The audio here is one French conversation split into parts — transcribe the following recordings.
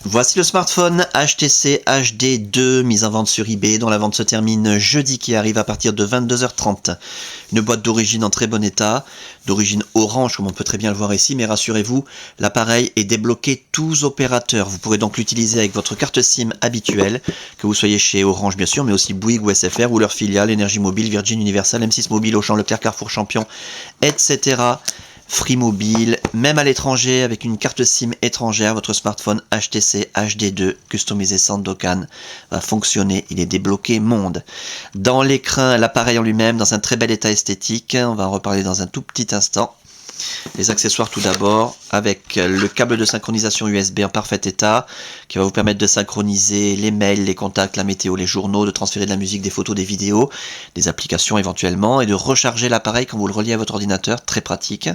Voici le smartphone HTC HD2 mis en vente sur eBay, dont la vente se termine jeudi, qui arrive à partir de 22h30. Une boîte d'origine en très bon état, d'origine orange comme on peut très bien le voir ici, mais rassurez-vous, l'appareil est débloqué tous opérateurs. Vous pourrez donc l'utiliser avec votre carte SIM habituelle, que vous soyez chez Orange bien sûr, mais aussi Bouygues ou SFR ou leur filiale, Énergie Mobile, Virgin, Universal, M6 Mobile, Auchan, Leclerc, Carrefour, Champion, etc. Free Mobile, même à l'étranger avec une carte SIM étrangère, votre smartphone HTC HD2 customisé Sandokan va fonctionner, il est débloqué monde. Dans l'écran, l'appareil en lui-même dans un très bel état esthétique, on va en reparler dans un tout petit instant. Les accessoires tout d'abord, avec le câble de synchronisation USB en parfait état, qui va vous permettre de synchroniser les mails, les contacts, la météo, les journaux, de transférer de la musique, des photos, des vidéos, des applications éventuellement, et de recharger l'appareil quand vous le reliez à votre ordinateur, très pratique.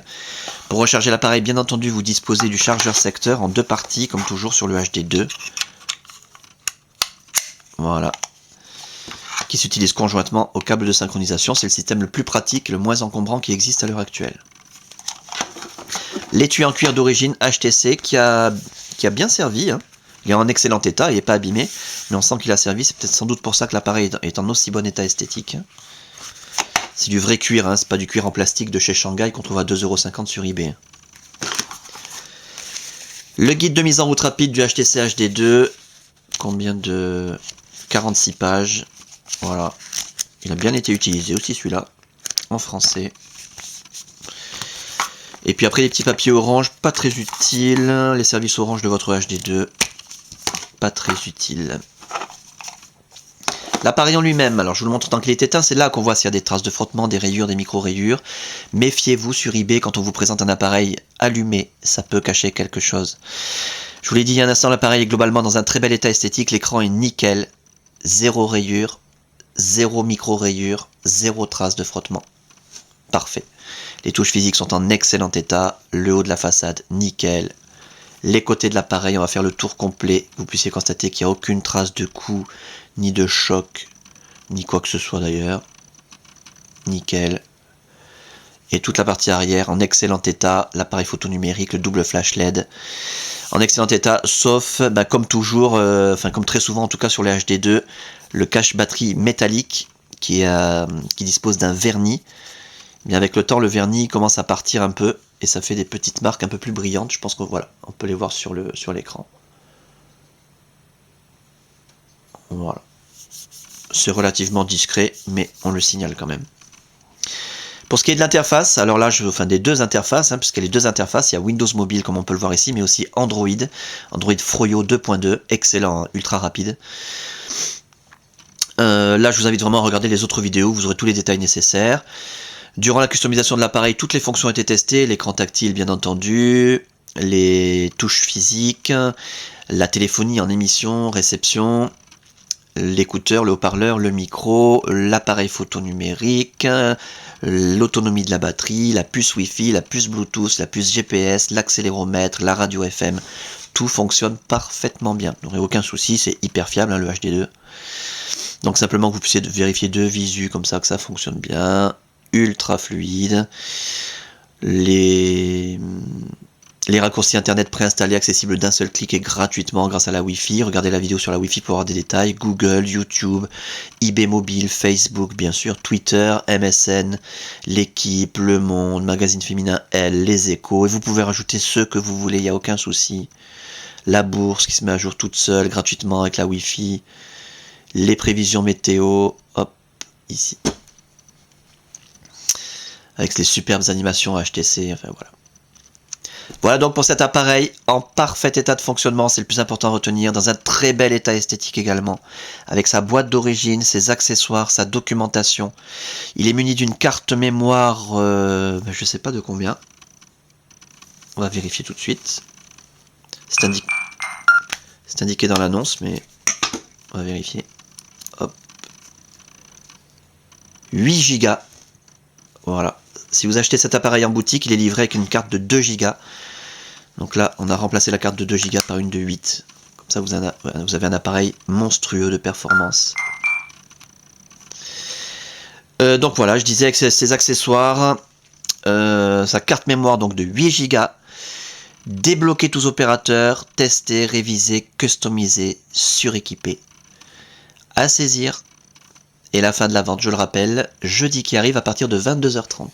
Pour recharger l'appareil, bien entendu, vous disposez du chargeur secteur en deux parties, comme toujours sur le HD2. Voilà. Qui s'utilise conjointement au câble de synchronisation, c'est le système le plus pratique et le moins encombrant qui existe à l'heure actuelle. L'étui en cuir d'origine HTC qui a bien servi, hein. Il est en excellent état, il n'est pas abîmé, mais on sent qu'il a servi, c'est peut-être sans doute pour ça que l'appareil est en aussi bon état esthétique. C'est du vrai cuir, hein. C'est pas du cuir en plastique de chez Shanghai qu'on trouve à 2,50 € sur eBay. Le guide de mise en route rapide du HTC HD2, combien de 46 pages, voilà. Il a bien été utilisé aussi celui-là, en français. Et puis après les petits papiers orange, pas très utiles. Les services orange de votre HD2, pas très utiles. L'appareil en lui-même, alors je vous le montre tant qu'il est éteint, c'est là qu'on voit s'il y a des traces de frottement, des rayures, des micro-rayures. Méfiez-vous sur eBay quand on vous présente un appareil allumé, ça peut cacher quelque chose. Je vous l'ai dit il y a un instant, l'appareil est globalement dans un très bel état esthétique, l'écran est nickel, zéro rayure, zéro micro-rayure, zéro trace de frottement. Parfait. Les touches physiques sont en excellent état, le haut de la façade nickel, les côtés de l'appareil, on va faire le tour complet, vous puissiez constater qu'il n'y a aucune trace de coup, ni de choc, ni quoi que ce soit d'ailleurs, nickel. Et toute la partie arrière en excellent état, l'appareil photo numérique, le double flash LED, en excellent état, sauf, comme toujours, comme très souvent en tout cas sur les HD2, le cache batterie métallique qui dispose d'un vernis. Mais avec le temps, le vernis commence à partir un peu et ça fait des petites marques un peu plus brillantes. Je pense que voilà, on peut les voir sur l'écran. Voilà. C'est relativement discret, mais on le signale quand même. Pour ce qui est de l'interface, alors là, des deux interfaces, puisqu'il y a les deux interfaces, il y a Windows Mobile comme on peut le voir ici, mais aussi Android Froyo 2.2, excellent, ultra rapide. Là, je vous invite vraiment à regarder les autres vidéos, vous aurez tous les détails nécessaires. Durant la customisation de l'appareil, toutes les fonctions ont été testées, l'écran tactile bien entendu, les touches physiques, la téléphonie en émission, réception, l'écouteur, le haut-parleur, le micro, l'appareil photo numérique, l'autonomie de la batterie, la puce Wi-Fi, la puce Bluetooth, la puce GPS, l'accéléromètre, la radio FM, tout fonctionne parfaitement bien. Vous n'aurez aucun souci, c'est hyper fiable le HD2. Donc simplement que vous puissiez vérifier de visu comme ça que ça fonctionne bien. Ultra fluide, les raccourcis internet préinstallés accessibles d'un seul clic et gratuitement grâce à la Wi-Fi. Regardez la vidéo sur la Wi-Fi pour avoir des détails. Google, YouTube, eBay Mobile, Facebook bien sûr, Twitter, MSN, l'équipe, Le Monde, Magazine Féminin Elle, Les Échos, et vous pouvez rajouter ceux que vous voulez, il n'y a aucun souci. La bourse qui se met à jour toute seule gratuitement avec la Wi-Fi, les prévisions météo, hop, ici. Avec les superbes animations HTC, enfin voilà. Voilà donc pour cet appareil en parfait état de fonctionnement, c'est le plus important à retenir, dans un très bel état esthétique également, avec sa boîte d'origine, ses accessoires, sa documentation. Il est muni d'une carte mémoire, je sais pas de combien. On va vérifier tout de suite. C'est indiqué dans l'annonce, mais on va vérifier. Hop. 8 Go. Voilà. Si vous achetez cet appareil en boutique, il est livré avec une carte de 2 Go. Donc là, on a remplacé la carte de 2 Go par une de 8. Comme ça, vous avez un appareil monstrueux de performance. Donc voilà, je disais avec ses accessoires, sa carte mémoire donc de 8 Go, Débloquer tous opérateurs, tester, réviser, customiser, suréquiper. À saisir. Et la fin de la vente, je le rappelle, jeudi qui arrive à partir de 22h30.